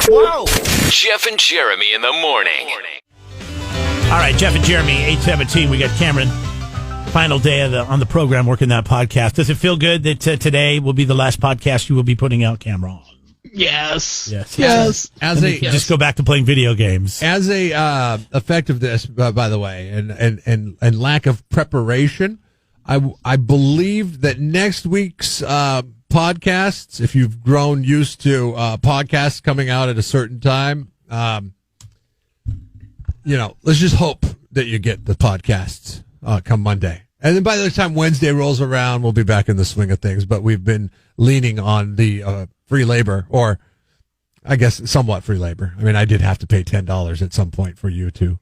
Whoa! Jeff and Jeremy in the morning. All right, Jeff and Jeremy, 8:17. We got Cameron. Final day on the program working that podcast. Does it feel good that today will be the last podcast you will be putting out, Cameron? Yes. Just go back to playing video games. As a effect of this, by the way, and lack of preparation, I believe that next week's podcasts, if you've grown used to podcasts coming out at a certain time, let's just hope that you get the podcasts come Monday. And then by the time Wednesday rolls around, we'll be back in the swing of things. But we've been leaning on the free labor, or I guess somewhat free labor. I mean, I did have to pay $10 at some point for you to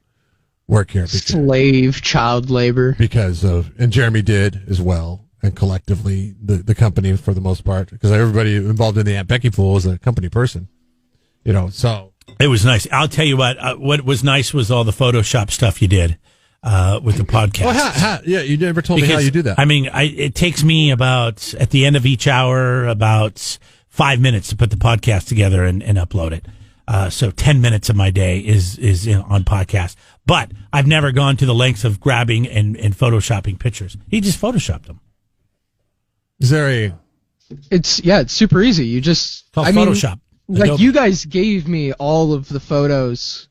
work here. Child labor. And Jeremy did as well. And collectively, the company for the most part, because everybody involved in the Aunt Becky pool is a company person, so. It was nice. I'll tell you what was nice was all the Photoshop stuff you did with the podcast. Well, you never told me how you do that. I mean, it takes me about, at the end of each hour, about 5 minutes to put the podcast together and upload it. So 10 minutes of my day is on podcast. But I've never gone to the lengths of grabbing and Photoshopping pictures. He just Photoshopped them. Is there It's super easy. You just Photoshop. You guys gave me all of the photos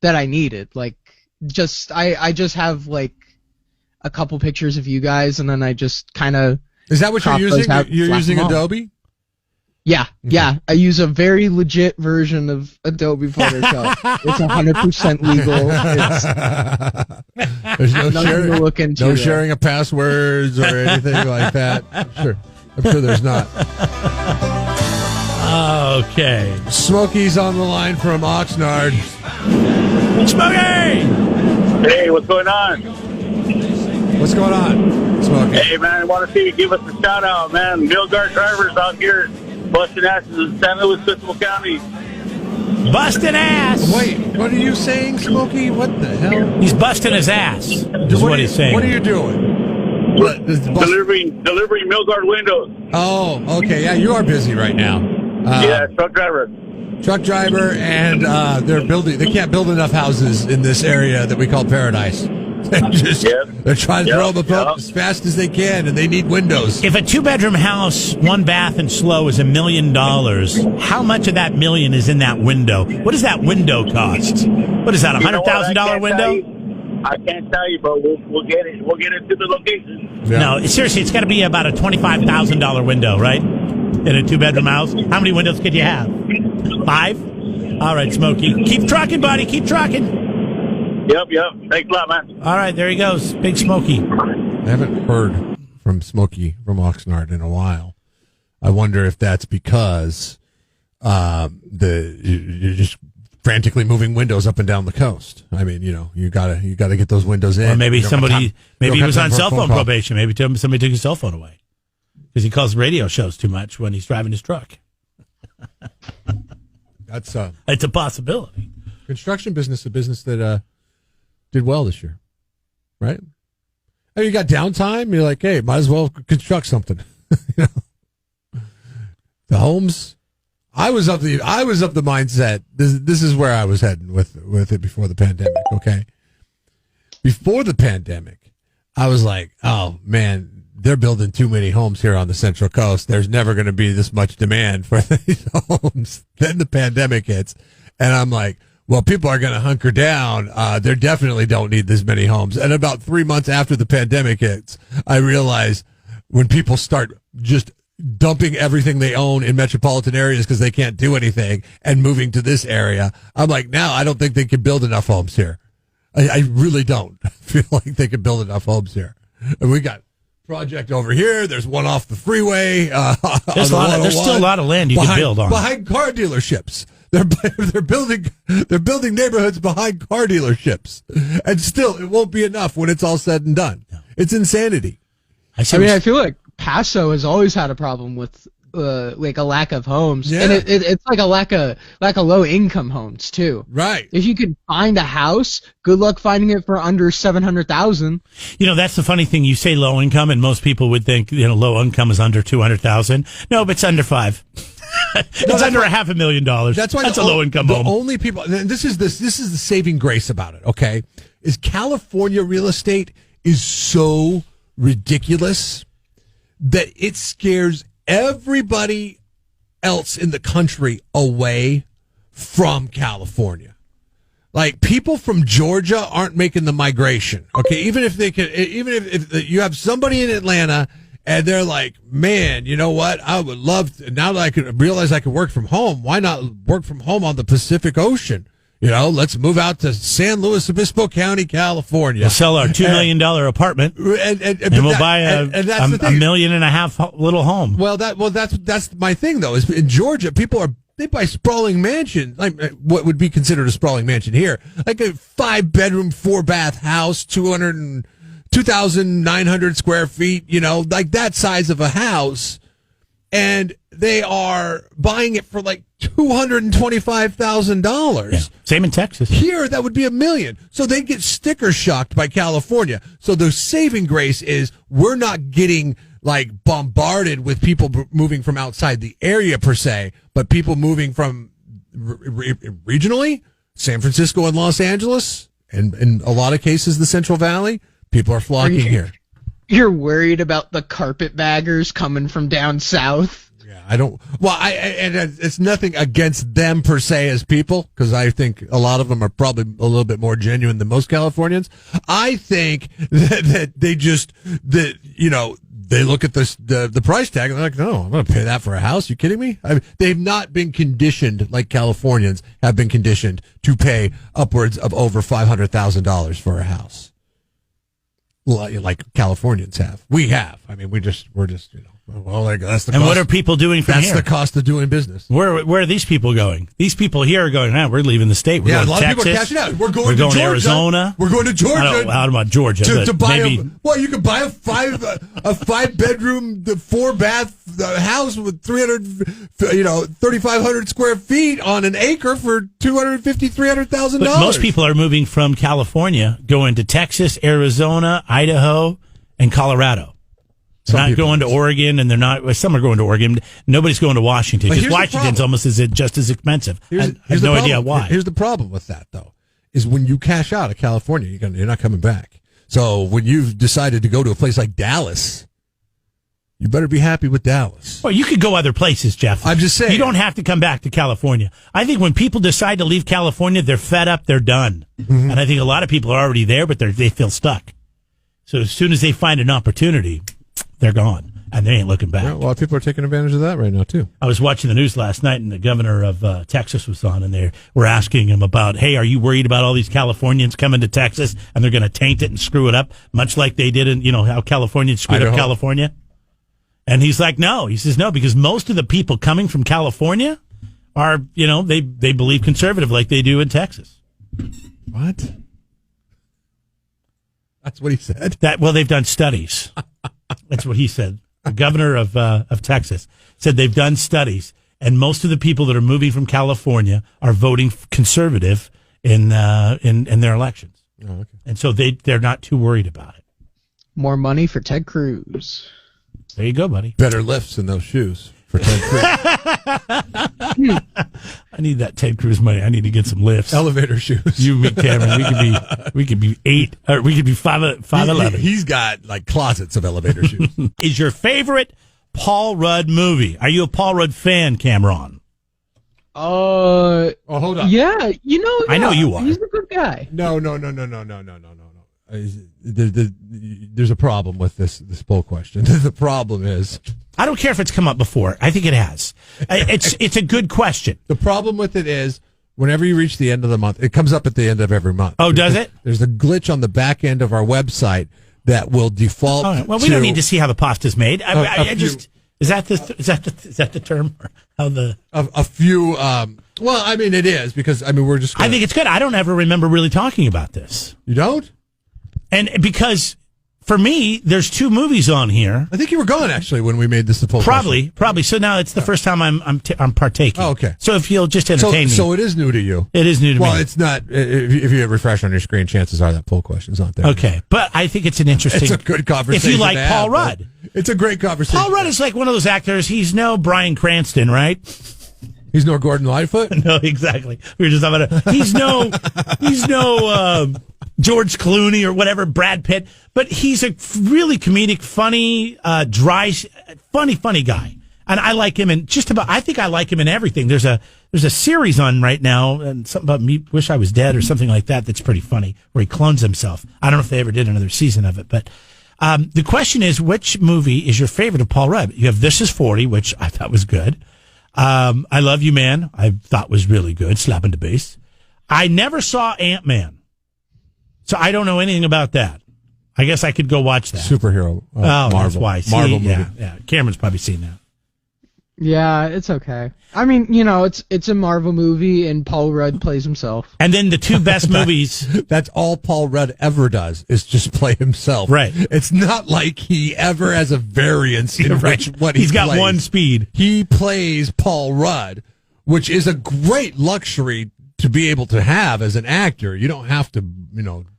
that I needed. I just have a couple pictures of you guys, and then I just kind of. Is that what you're using? You're using Adobe? Yeah, okay. Yeah. I use a very legit version of Adobe Photoshop. It's 100% legal. There's no sharing, sharing of passwords or anything like that. I'm sure there's not. Okay. Smokey's on the line from Oxnard. Smokey! Hey, what's going on? What's going on, Smokey? Hey, man, I want to see you give us a shout out, man. Milgard drivers out here busting asses in San Luis Obispo County. Busting ass! Wait, what are you saying, Smokey? What the hell? He's busting his ass, is what he's saying. What are you doing? Delivering Milgard windows. Oh, okay. Yeah, you are busy right now. Truck driver. Truck driver, and they can't build enough houses in this area that we call paradise. They're trying to throw them up as fast as they can, and they need windows. If a 2-bedroom house, 1 bath and slow is $1 million, how much of that million is in that window? What does that window cost? What is that, $100,000 window? I can't tell you, but we'll get it. We'll get it to the location. Yeah. No, seriously, it's got to be about a $25,000 window, right? In a 2-bedroom house. How many windows could you have? 5? All right, Smokey. Keep trucking, buddy. Keep trucking. Yep. Thanks a lot, man. All right, there he goes. Big Smokey. I haven't heard from Smokey from Oxnard in a while. I wonder if that's because you're just frantically moving windows up and down the coast. I mean, you gotta get those windows in. Or maybe he was on cell phone probation. Maybe somebody took his cell phone away because he calls radio shows too much when he's driving his truck. It's a possibility. Construction business, a business that did well this year, right? You got downtime. You're like, hey, might as well construct something. The homes. I was of the mindset. This is where I was heading with it before the pandemic. Okay, before the pandemic, I was like, oh man, they're building too many homes here on the Central Coast. There's never going to be this much demand for these homes. Then the pandemic hits, and I'm like, well, people are going to hunker down. They definitely don't need this many homes. And about 3 months after the pandemic hits, I realized when people start just dumping everything they own in metropolitan areas because they can't do anything and moving to this area, I'm like, now I don't think they can build enough homes here. I really don't feel like they can build enough homes here. And we got project over here. There's one off the freeway. There's still a lot of land you can build on. Behind car dealerships. They're building neighborhoods behind car dealerships, and still it won't be enough when it's all said and done. It's insanity. I feel like Paso has always had a problem with a lack of homes, and it's like a lack of low income homes too. Right. If you could find a house, good luck finding it for under $700,000. That's the funny thing. You say low income, and most people would think low income is under $200,000. No, but it's under $5. It's under $500,000. That's why that's a low income home. The only people. And this is the saving grace about it. Okay, is California real estate is so ridiculous that it scares everybody else in the country away from California. Like, people from Georgia aren't making the migration. Okay, even if if you have somebody in Atlanta and they're like, man, you know what? I would love to, now that I can realize I can work from home. Why not work from home on the Pacific Ocean? You know, let's move out to San Luis Obispo County, California. We'll sell our $2 million apartment, and we'll buy a $1.5 million little home. Well, that's my thing though. Is in Georgia, they buy sprawling mansions, like what would be considered a sprawling mansion here, like a 5-bedroom, 4-bath house, 2,900 square feet. You know, like that size of a house, and they are buying it for like $225,000. Yeah. Same in Texas. Here, that would be $1 million. So they get sticker shocked by California. So the saving grace is we're not getting like bombarded with people moving from outside the area per se, but people moving from regionally, San Francisco and Los Angeles, and in a lot of cases, the Central Valley. People are flocking here. You're worried about the carpetbaggers coming from down south? Yeah, I don't. Well, and it's nothing against them per se as people, because I think a lot of them are probably a little bit more genuine than most Californians. I think that they look at the price tag and they're like, no, I'm going to pay that for a house. You kidding me? I mean, they've not been conditioned like Californians have been conditioned to pay upwards of over $500,000 for a house. Like Californians have. We have. I mean, we're just, well, that's the cost. And what are people doing from here? That's the cost of doing business. Where are these people going? These people here are going, we're leaving the state. We're going a lot to of people are Texas. cashing out. We're going to Arizona. We're going to Georgia. I don't know about Georgia. To buy maybe, you could buy a 5-bedroom, 4-bath house with 3,500 square feet on an acre for $250,000-$300,000. But most people are moving from California, going to Texas, Arizona, Idaho, and Colorado. They're not going to Oregon, and some are going to Oregon. Nobody's going to Washington, because Washington's almost just as expensive. I have no idea why. Here's the problem with that, though, is when you cash out of California, you're not coming back. So when you've decided to go to a place like Dallas, you better be happy with Dallas. Well, you could go other places, Jeff. I'm just saying. You don't have to come back to California. I think when people decide to leave California, they're fed up, they're done. Mm-hmm. And I think a lot of people are already there, but they feel stuck. So as soon as they find an opportunity, they're gone, and they ain't looking back. Yeah, a lot of people are taking advantage of that right now, too. I was watching the news last night, and the governor of Texas was on, and they were asking him about, hey, are you worried about all these Californians coming to Texas, and they're going to taint it and screw it up, much like they did in, how Californians screwed up California? And he's like, no. He says, no, because most of the people coming from California are, they believe conservative like they do in Texas. What? That's what he said? They've done studies. That's what he said. The governor of Texas said they've done studies, and most of the people that are moving from California are voting conservative in their elections. Oh, okay. And so they're not too worried about it. More money for Ted Cruz. There you go, buddy. Better lifts in those shoes for Ted Cruz. I need that Ted Cruz money. I need to get some lifts. Elevator shoes. You, me, Cameron. We could be 8, or we could be 5'11". He's got like closets of elevator shoes. Is your favorite Paul Rudd movie? Are you a Paul Rudd fan, Cameron? Oh, hold on. Yeah, I know you are. He's a good guy. No. There's a problem with this poll question. The problem is, I don't care if it's come up before. I think it has. It's a good question. The problem with it is, whenever you reach the end of the month, it comes up at the end of every month. Oh, does it? There's a glitch on the back end of our website that will default. All right. Well, we don't need to see how the pasta's made. Is that the term? How a few? Well, I mean, it is, because we're just. I think it's good. I don't ever remember really talking about this. You don't? And because for me, there's 2 movies on here. I think you were gone actually when we made this the poll. Probably. So now it's the first time I'm partaking. Oh, okay. So if you'll just entertain me. So it is new to you. It is new to me. Well, it's not. If you refresh on your screen, chances are that poll question's not there. Okay, but I think it's an interesting. It's a good conversation. If you like Paul Rudd, it's a great conversation. Paul Rudd is like one of those actors. He's no Bryan Cranston, right? He's no Gordon Lightfoot? No, exactly. We were just talking about he's no George Clooney or whatever, Brad Pitt, but he's a really comedic, funny, funny guy. And I like him in I think I like him in everything. There's a series on right now, and something about me, Wish I Was Dead or something like that, that's pretty funny, where he clones himself. I don't know if they ever did another season of it, but the question is, which movie is your favorite of Paul Rudd? You have This Is 40, which I thought was good. I Love You, Man, I thought was really good, slapping the bass. I never saw Ant-Man, so I don't know anything about that. I guess I could go watch that. Superhero. Marvel. That's why. Marvel movie. Yeah. Cameron's probably seen that. Yeah, it's okay. I mean, it's a Marvel movie, and Paul Rudd plays himself. And then the two best movies. That's all Paul Rudd ever does, is just play himself. Right. It's not like he ever has a variance in right. what he's got plays. one speed. He plays Paul Rudd, which is a great luxury to be able to have as an actor. You don't have to,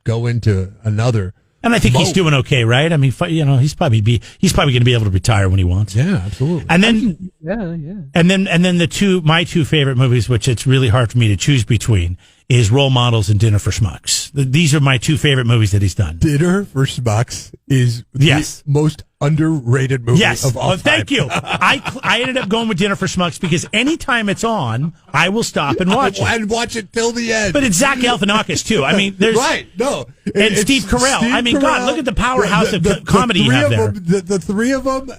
go into another. And I think he's doing okay, right? I mean, he's probably going to be able to retire when he wants. Yeah, absolutely. And then, And then my two favorite movies, which it's really hard for me to choose between, is Role Models and Dinner for Schmucks. These are my two favorite movies that he's done. Dinner for Schmucks is the most underrated movie of all time. Thank you. I ended up going with Dinner for Schmucks because anytime it's on, I will stop and watch it. And watch it till the end. But it's Zach Galifianakis, too. I mean, there's... Right, no. And Steve Carell. God, look at the powerhouse of comedy you have there. The three of them,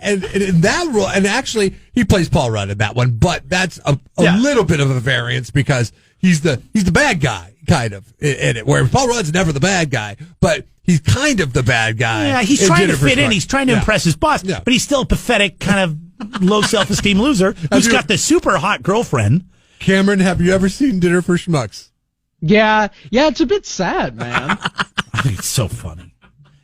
and in that role, and actually, he plays Paul Rudd in that one, but that's a little bit of a variance because he's the bad guy, kind of, in it, where Paul Rudd's never the bad guy, but he's kind of the bad guy. Yeah, he's trying to fit in. He's trying to impress his boss, but he's still a pathetic, kind of low self-esteem loser who's got the super hot girlfriend. Cameron, have you ever seen Dinner for Schmucks? Yeah, it's a bit sad, man. I think it's so funny.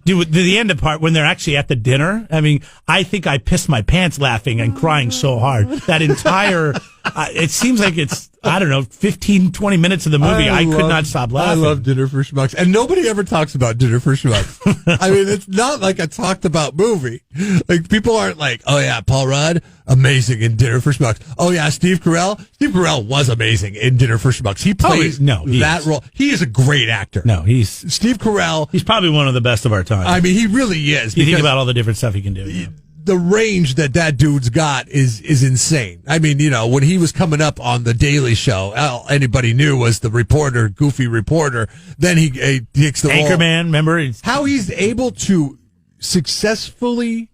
Dude, the end of part, when they're actually at the dinner, I mean, I think I pissed my pants laughing and crying so hard. That entire, it seems like it's, 15, 20 minutes of the movie. I could not stop laughing. I love Dinner for Schmucks. And nobody ever talks about Dinner for Schmucks. I mean, it's not like a talked about movie. Like, people aren't like, oh yeah, Paul Rudd, amazing in Dinner for Schmucks. Oh yeah, Steve Carell. Steve Carell was amazing in Dinner for Schmucks. He plays that role. He is a great actor. No, Steve Carell. He's probably one of the best of our time. I mean, he really is. You think about all the different stuff he can do. The range that dude's got is insane. I mean, when he was coming up on The Daily Show, all anybody knew was the reporter, goofy reporter. Then he takes the Anchorman, remember? How he's able to successfully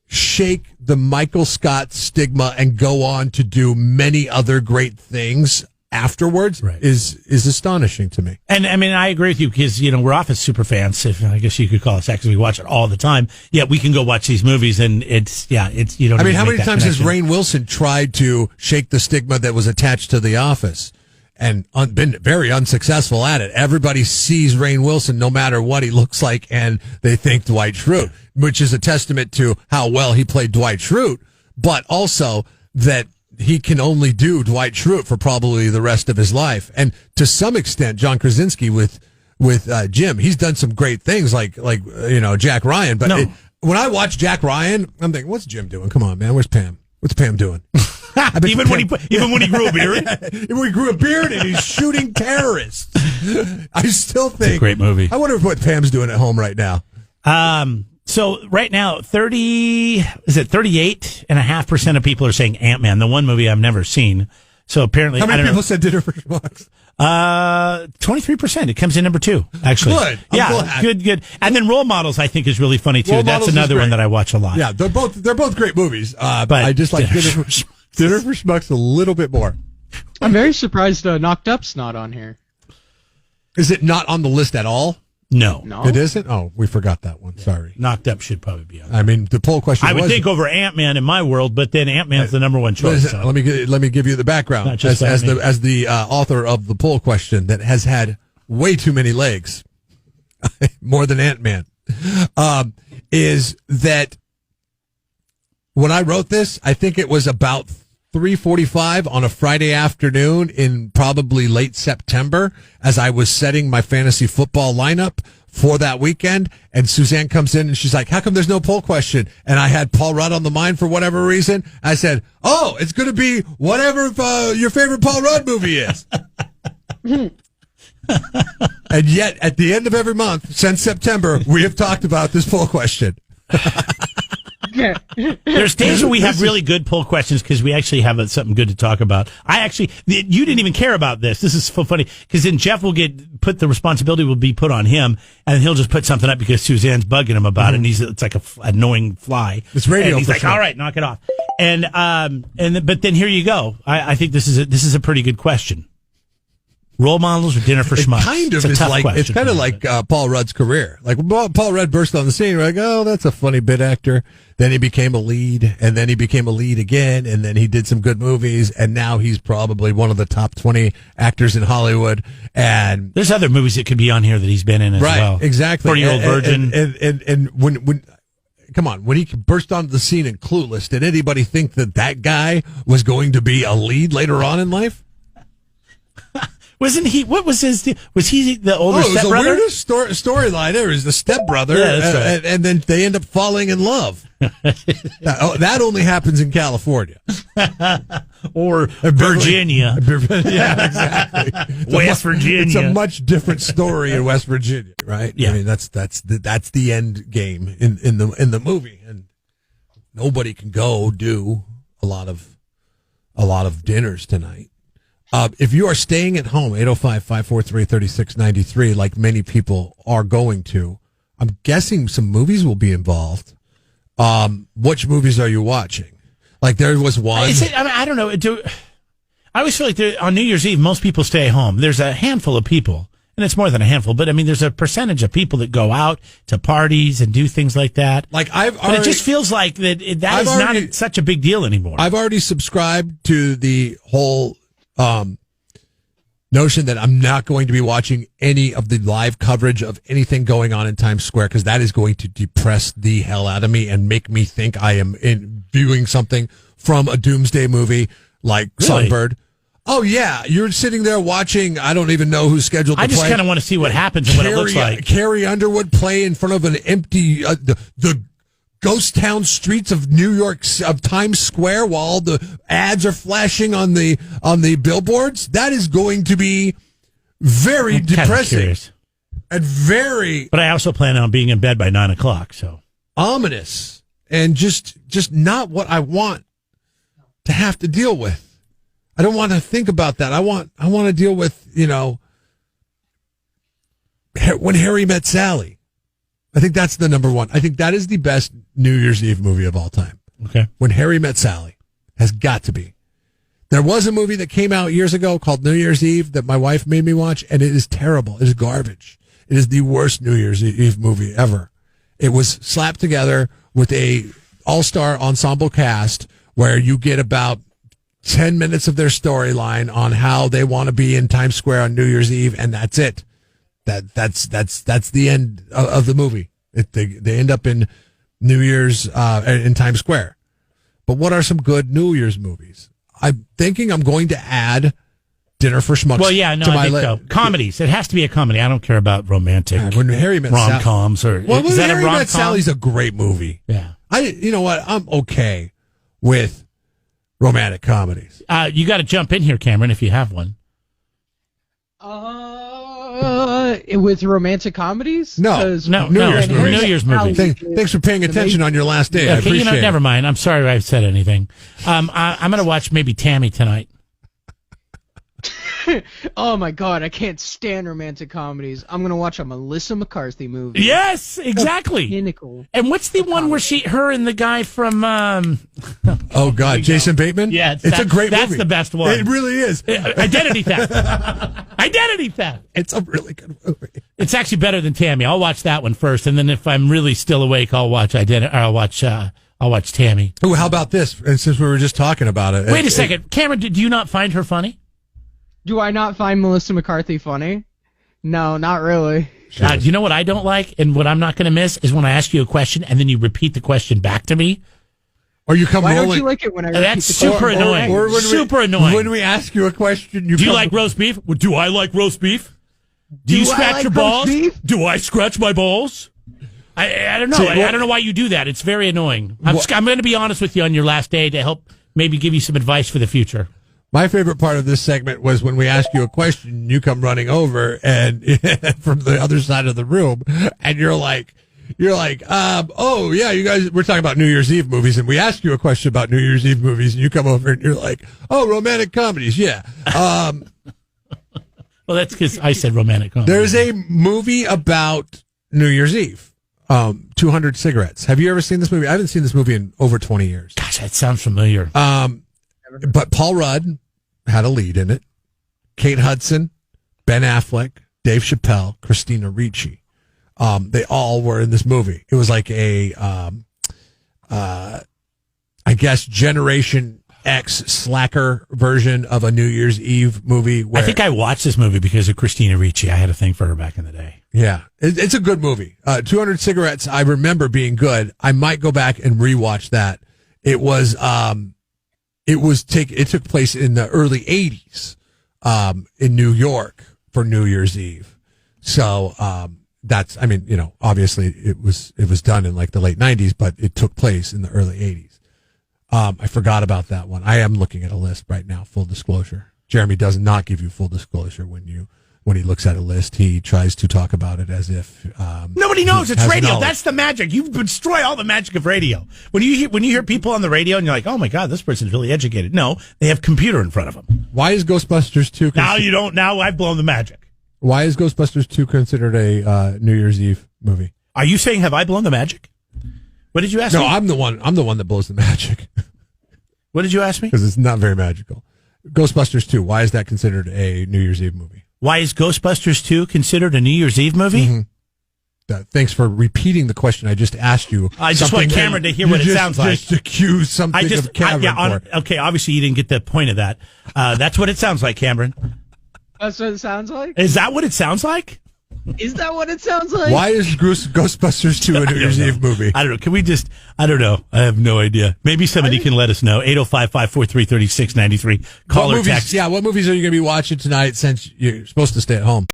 shake the Michael Scott stigma and go on to do many other great things afterwards is astonishing to me. And I mean, I agree with you because, we're Office super fans. If I guess you could call us that because we watch it all the time. Yeah, we can go watch these movies and it's you don't. I mean, how many times has Rainn Wilson tried to shake the stigma that was attached to The Office and been very unsuccessful at it? Everybody sees Rainn Wilson no matter what he looks like and they think Dwight Schrute, which is a testament to how well he played Dwight Schrute, but also that he can only do Dwight Schrute for probably the rest of his life. And to some extent, John Krasinski with Jim, he's done some great things like Jack Ryan. But when I watch Jack Ryan, I'm thinking, what's Jim doing? Come on, man. Where's Pam? What's Pam doing? Even when he grew a beard? Even when he grew a beard and he's shooting terrorists. I still think. It's a great movie. I wonder what Pam's doing at home right now. So right now, 38.5% of people are saying Ant-Man, the one movie I've never seen. So apparently, how many people said Dinner for Schmucks? 23%. It comes in number 2, actually. Good. I'm glad. Good. And then Role Models, I think, is really funny too. That's another one that I watch a lot. Yeah, they're both great movies. But I just like Dinner for Schmucks a little bit more. I'm very surprised Knocked Up's not on here. Is it not on the list at all? No. It isn't? Oh, we forgot that one. Sorry. Knocked Up should probably be on. I mean, the poll question I would think over Ant-Man in my world, but then Ant-Man's the number one choice. So. Let me give you the background as the author of the poll question that has had way too many legs, more than Ant-Man, is that when I wrote this, I think it was about 3:45 on a Friday afternoon in probably late September as I was setting my fantasy football lineup for that weekend. And Suzanne comes in and she's like, how come there's no poll question? And I had Paul Rudd on the mind for whatever reason. I said, oh, it's going to be whatever your favorite Paul Rudd movie is. And yet, at the end of every month since September, we have talked about this poll question. There's days where we have really good poll questions because we actually have something good to talk about. You didn't even care about this. This is so funny because then Jeff will the responsibility will be put on him, and he'll just put something up because Suzanne's bugging him about it, and it's like a annoying fly. It's radio. And he's like, sure. all right, knock it off. But then here you go. I think this is a pretty good question. Role models or dinner for schmucks? Kind of it's it's kind of like Paul Rudd's career. Like when Paul Rudd burst on the scene, we're like, oh, that's a funny bit actor. Then he became a lead, and then he became a lead again, and then he did some good movies, and now he's probably one of the top 20 actors in Hollywood. And there's other movies that could be on here that he's been in as well. Right, exactly. 40-Year-Old Virgin. And when come on, when he burst onto the scene in Clueless, did anybody think that guy was going to be a lead later on in life? Wasn't he? What was his? Was he the older stepbrother? It was the weirdest storyline. There was the stepbrother, yeah, that's right. and then they end up falling in love. That only happens in California or Virginia. Yeah, exactly. West Virginia. It's a much different story in West Virginia, right? Yeah. I mean, that's the end game in the movie, and nobody can go do a lot of dinners tonight. If you are staying at home, 805-543-3693, like many people are going to, I'm guessing some movies will be involved. Which movies are you watching? Like there was one. I don't know. I always feel like on New Year's Eve, most people stay home. There's a handful of people, and it's more than a handful, but I mean, there's a percentage of people that go out to parties and do things like that. Like it just feels like that is not such a big deal anymore. I've already subscribed to the whole notion that I'm not going to be watching any of the live coverage of anything going on in Times Square because that is going to depress the hell out of me and make me think I am viewing something from a doomsday movie like Really? Songbird. Oh yeah, you're sitting there watching. I don't even know who's scheduled to play. I just kind of want to see what happens and what it looks like. Carrie Underwood play in front of an empty the ghost town streets of New York, of Times Square, while all the ads are flashing on the billboards. That is going to be very depressing and very. But I also plan on being in bed by 9:00, so ominous and just not what I want to have to deal with. I don't want to think about that. I want to deal with When Harry Met Sally. I think that's the number one. I think that is the best New Year's Eve movie of all time. Okay. When Harry Met Sally has got to be. There was a movie that came out years ago called New Year's Eve that my wife made me watch, and it is terrible. It is garbage. It is the worst New Year's Eve movie ever. It was slapped together with a all-star ensemble cast where you get about 10 minutes of their storyline on how they want to be in Times Square on New Year's Eve, and that's it. That's the end of the movie. They end up in New Year's in Times Square. But what are some good New Year's movies? I'm thinking I'm going to add Dinner for Schmucks. Well, yeah, no, to I my think so. Comedies. It has to be a comedy. I don't care about romantic When Harry Met rom-coms or is that Harry a rom-com? Met Sally's a great movie. Yeah. You know what? I'm okay with romantic comedies. You got to jump in here, Cameron, if you have one. With romantic comedies? No, New Year's movie. Thanks for paying attention on your last day. I Okay, appreciate it. never mind. I'm sorry I said anything. I'm going to watch maybe Tammy tonight. Oh my god, I can't stand romantic comedies. I'm gonna watch a Melissa McCarthy movie. Yes, exactly. Pinnacle. And what's the one where her and the guy from Oh God, Jason Bateman? Yeah, it's a great movie. That's the best one. It really is. Identity theft. Identity theft. It's a really good movie. It's actually better than Tammy. I'll watch that one first, and then if I'm really still awake, I'll watch I'll watch Tammy. Ooh, how about this? And since we were just talking about it. Wait a second, Cameron. Do you not find her funny? Do I not find Melissa McCarthy funny? No, not really. Do you know what I don't like, and what I'm not going to miss is when I ask you a question and then you repeat the question back to me. Or you come Why rolling. don't you like it when I repeat That's the super question? annoying. Super annoying. When we ask you a question, do you like roast beef? Do I like roast beef? Do you Do I scratch like your roast balls? beef? Do I scratch my balls? I don't know. See, I don't know why you do that. It's very annoying. I'm going to be honest with you on your last day to help maybe give you some advice for the future. My favorite part of this segment was when we ask you a question, you come running over and from the other side of the room, and you're like, oh yeah, you guys, we're talking about New Year's Eve movies, and we ask you a question about New Year's Eve movies, and you come over and you're like, oh, romantic comedies, yeah. Well, that's because I said romantic comedy. There's a movie about New Year's Eve, 200 Cigarettes. Have you ever seen this movie? I haven't seen this movie in over 20 years. Gosh, that sounds familiar. But Paul Rudd had a lead in it. Kate Hudson, Ben Affleck, Dave Chappelle, Christina Ricci. They all were in this movie. It was like a, I guess, Generation X slacker version of a New Year's Eve movie. I think I watched this movie because of Christina Ricci. I had a thing for her back in the day. Yeah, it's a good movie. 200 Cigarettes, I remember being good. I might go back and rewatch that. It took place in the early 80s in New York for New Year's Eve. So obviously it was done in like the late 90s, but it took place in the early 80s. I forgot about that one. I am looking at a list right now, full disclosure. Jeremy does not give you full disclosure when he looks at a list. He tries to talk about it as if nobody knows it's radio. knowledge. That's the magic. You destroy all the magic of radio. When you hear people on the radio and you're like, oh my God, this person's really educated. No, they have computer in front of them. Why is Ghostbusters 2 Now you don't. Now I've blown the magic. Why is Ghostbusters 2 considered a New Year's Eve movie? Are you saying have I blown the magic? What did you ask me? No, I'm the one that blows the magic. What did you ask me? Because it's not very magical. Ghostbusters 2, why is that considered a New Year's Eve movie? Why is Ghostbusters 2 considered a New Year's Eve movie? Mm-hmm. Thanks for repeating the question I just asked you. I just want Cameron to hear what it sounds like. Just accuse something of Cameron for. Okay, obviously you didn't get the point of that. That's what it sounds like, Cameron. That's what it sounds like? Is that what it sounds like? Is that what it sounds like? Why is Ghostbusters 2 a New Year's Eve movie? I don't know. Can we just, I don't know. I have no idea. Maybe somebody can let us know. 805-543-3693. Call or text. Yeah, what movies are you going to be watching tonight since you're supposed to stay at home?